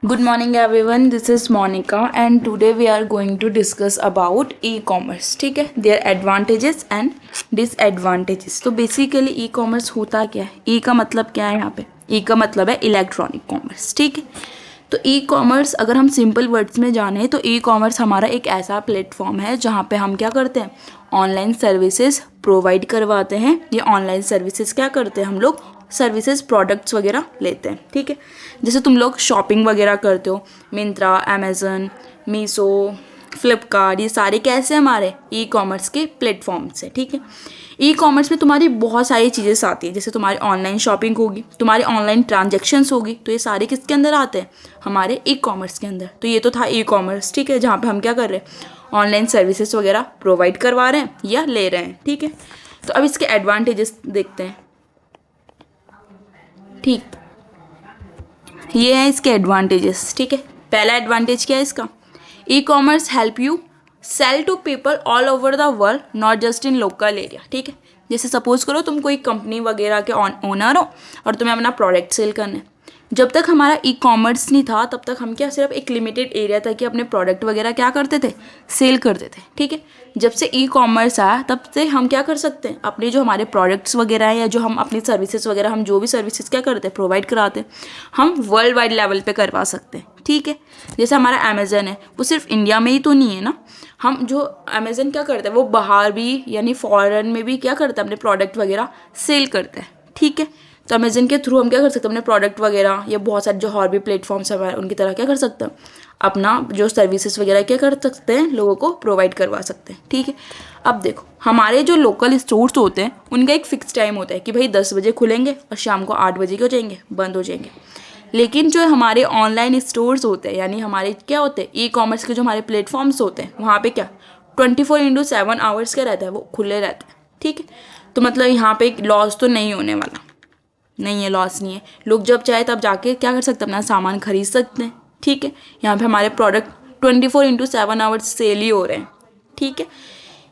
Good morning everyone, this is Monica and today we are going to discuss about e-commerce. ठीक है, their advantages and disadvantages. तो basically e-commerce होता क्या है? E का मतलब क्या है यहाँ पे? E का मतलब है इलेक्ट्रॉनिक कॉमर्स. ठीक है, तो ई कॉमर्स अगर हम सिंपल वर्ड्स में जाने तो ई कॉमर्स हमारा एक ऐसा प्लेटफॉर्म है जहाँ पे हम क्या करते हैं, ऑनलाइन सर्विसेज प्रोवाइड करवाते हैं. ये ऑनलाइन सर्विसेज क्या करते हैं, हम लोग सर्विसेज प्रोडक्ट्स वगैरह लेते हैं. ठीक है, जैसे तुम लोग शॉपिंग वगैरह करते हो, मिंत्रा, अमेज़न, मीशो, फ्लिपकार्ट, ये सारे कैसे हमारे ई कॉमर्स के प्लेटफॉर्म्स हैं. ठीक है, ई कॉमर्स में तुम्हारी बहुत सारी चीज़ें आती हैं, जैसे तुम्हारी ऑनलाइन शॉपिंग होगी, तुम्हारी ऑनलाइन ट्रांजेक्शन्स होगी, तो ये सारे किसके अंदर आते हैं, हमारे ई कॉमर्स के अंदर. तो ये तो था ई कॉमर्स. ठीक है, जहाँ पे हम क्या कर रहे हैं, ऑनलाइन सर्विसेज वगैरह प्रोवाइड करवा रहे हैं या ले रहे हैं. ठीक है, तो अब इसके एडवांटेजेस देखते हैं. ठीक, ये है इसके एडवांटेजेस. ठीक है, पहला एडवांटेज क्या है इसका, e commerce help you sell to people all over the world, not just in local area. ठीक है, जैसे सपोज करो तुम कोई कंपनी वगैरह के ओनर हो और तुम्हें अपना प्रोडक्ट सेल करना है. जब तक हमारा ई कॉमर्स नहीं था तब तक हम क्या सिर्फ एक लिमिटेड एरिया तक ही अपने प्रोडक्ट वगैरह क्या करते थे, सेल करते थे. ठीक है, जब से ई कॉमर्स आया तब से हम क्या कर सकते हैं, अपने जो हमारे प्रोडक्ट्स वगैरह हैं या जो हम अपनी सर्विसेज वगैरह, हम जो भी सर्विसेज क्या करते हैं, प्रोवाइड कराते हैं, हम वर्ल्ड वाइड लेवल पे करवा सकते हैं. ठीक है, जैसे हमारा अमेज़न है, वो सिर्फ इंडिया में ही तो नहीं है ना. हम जो अमेज़न क्या करते हैं, वो बाहर भी यानी फॉरेन में भी क्या करते हैं, अपने प्रोडक्ट वगैरह सेल करते हैं. ठीक है, तो अमेज़न के थ्रू हम क्या कर सकते हैं, अपने प्रोडक्ट वगैरह या बहुत सारे जो और भी प्लेटफॉर्म्स हैं उनकी तरह क्या कर सकते हैं, अपना जो सर्विसेज वगैरह क्या कर सकते हैं, लोगों को प्रोवाइड करवा सकते हैं. ठीक है, अब देखो हमारे जो लोकल स्टोर्स होते हैं उनका एक फ़िक्स टाइम होता है कि भाई 10 बजे खुलेंगे और शाम को 8 बजे हो जाएंगे, बंद हो जाएंगे. लेकिन जो हमारे ऑनलाइन स्टोर्स होते हैं, यानी हमारे क्या होते हैं, ई कॉमर्स के जो हमारे प्लेटफॉर्म्स होते हैं, वहाँ पे क्या 24/7 आवर्स क्या रहता है, वो खुले रहते हैं. ठीक है, तो मतलब यहाँ पे लॉस तो नहीं होने वाला, नहीं है, लॉस नहीं है. लोग जब चाहे तब जाके क्या कर सकते हैं, अपना सामान खरीद सकते हैं. ठीक है, यहाँ पे हमारे प्रोडक्ट 24/7 आवर्स सेल ही हो रहे हैं. ठीक है,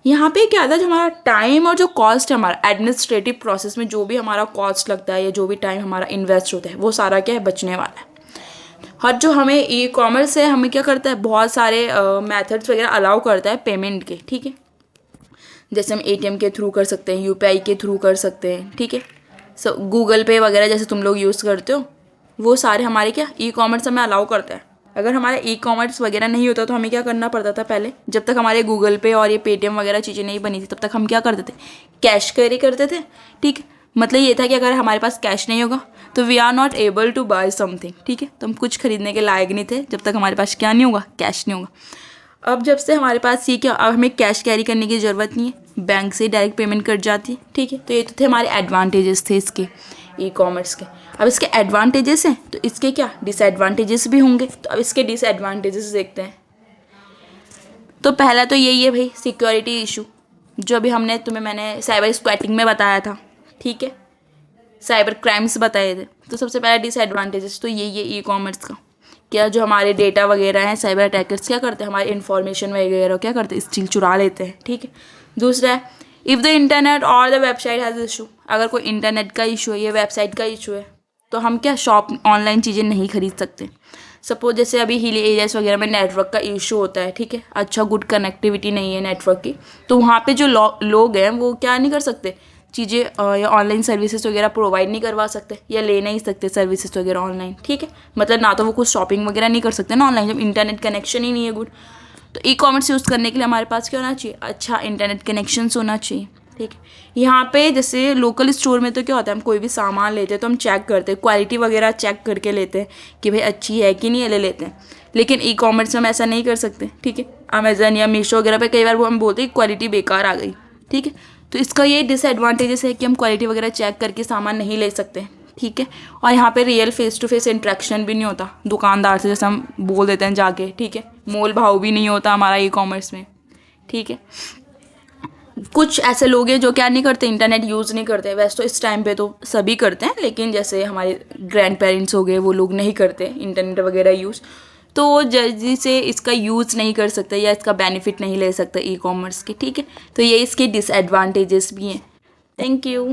यहाँ पे क्या था, जो हमारा टाइम और जो कॉस्ट है, हमारा एडमिनिस्ट्रेटिव प्रोसेस में जो भी हमारा कॉस्ट लगता है या जो भी टाइम हमारा इन्वेस्ट होता है, वो सारा क्या है, बचने वाला है. और जो हमें ई कॉमर्स है, हमें क्या करता है, बहुत सारे मेथड्स वगैरह अलाउ करता है पेमेंट के. ठीक है, जैसे हम एटीएम के थ्रू कर सकते हैं, यूपीआई के थ्रू कर सकते हैं. ठीक है, गूगल पे वगैरह जैसे तुम लोग यूज़ करते हो, वो सारे हमारे क्या ई कॉमर्स हमें अलाउ करता है. अगर हमारे ई कॉमर्स वगैरह नहीं होता तो हमें क्या करना पड़ता था, पहले जब तक हमारे गूगल पे और ये पेटीएम वगैरह चीज़ें नहीं बनी थी तब तक हम क्या करते थे, कैश कैरी करते थे. ठीक, मतलब ये था कि अगर हमारे पास कैश नहीं होगा तो we are not able to buy something. ठीक है, तो हम कुछ खरीदने के लायक नहीं थे जब तक हमारे पास क्या नहीं होगा, कैश नहीं होगा. अब जब से हमारे पास ये क्या, अब हमें कैश कैरी करने की ज़रूरत नहीं है, बैंक से डायरेक्ट पेमेंट कट जाती है. ठीक है, तो ये तो थे हमारे एडवांटेजेस थे इसके, ई कॉमर्स के. अब इसके एडवांटेजेस हैं तो इसके क्या डिसएडवांटेजेस भी होंगे. तो अब इसके डिसएडवांटेजेस देखते हैं. तो पहला तो यही है भाई, सिक्योरिटी इशू, जो अभी मैंने साइबर स्क्वैटिंग में बताया था. ठीक है, साइबर क्राइम्स बताए थे. तो सबसे पहला डिसएडवांटेजेस तो यही है ई कॉमर्स का, क्या जो हमारे डेटा वगैरह हैं, साइबर अटैकर्स क्या करते हैं, हमारी इन्फॉर्मेशन वगैरह क्या करते हैं, स्टील चुरा लेते हैं. ठीक है, दूसरा है इफ़ द इंटरनेट और द वेबसाइट हैज़ इशू, अगर कोई इंटरनेट का इशू है या वेबसाइट का इशू है तो हम क्या शॉप ऑनलाइन चीज़ें नहीं खरीद सकते. सपोज जैसे अभी हिल एरियाज वगैरह में नेटवर्क का इशू होता है. ठीक है, अच्छा गुड कनेक्टिविटी नहीं है नेटवर्क की, तो वहाँ पे जो लोग हैं वो क्या नहीं कर सकते, चीज़ें या ऑनलाइन सर्विसेज वगैरह प्रोवाइड नहीं करवा सकते या ले नहीं सकते सर्विसेज वगैरह ऑनलाइन. ठीक है, मतलब ना तो वो कुछ शॉपिंग वगैरह नहीं कर सकते ना ऑनलाइन, जब इंटरनेट कनेक्शन ही नहीं है गुड. तो ई कॉमर्स यूज़ करने के लिए हमारे पास क्या होना चाहिए, अच्छा इंटरनेट कनेक्शंस होना चाहिए. ठीक है, यहाँ पे जैसे लोकल स्टोर में तो क्या होता है, हम कोई भी सामान लेते हैं तो हम चेक करते हैं, क्वालिटी वगैरह चेक करके लेते हैं कि भाई अच्छी है कि नहीं है, ले लेते हैं. लेकिन ई कॉमर्स में हम ऐसा नहीं कर सकते. ठीक है, अमेज़न या मीशो वगैरह पे कई बार वो हम बोलते हैं क्वालिटी बेकार आ गई. ठीक है, तो इसका ये डिसएडवांटेजेस है कि हम क्वालिटी वगैरह चेक करके सामान नहीं ले सकते. ठीक है, और यहाँ पे real face to face interaction भी नहीं होता दुकानदार से, जैसे हम बोल देते हैं जाके. ठीक है, मोल भाव भी नहीं होता हमारा ई कॉमर्स में. ठीक है, कुछ ऐसे लोग हैं जो क्या नहीं करते, इंटरनेट यूज़ नहीं करते. वैसे तो इस टाइम पे तो सभी करते हैं, लेकिन जैसे हमारे ग्रैंड पेरेंट्स हो गए, वो लोग नहीं करते इंटरनेट वगैरह यूज़, तो वो जल्दी से इसका यूज़ नहीं कर सकते या इसका बेनिफिट नहीं ले सकते ई कॉमर्स के. ठीक है, तो ये इसके डिसएडवांटेजेस भी हैं. Thank you.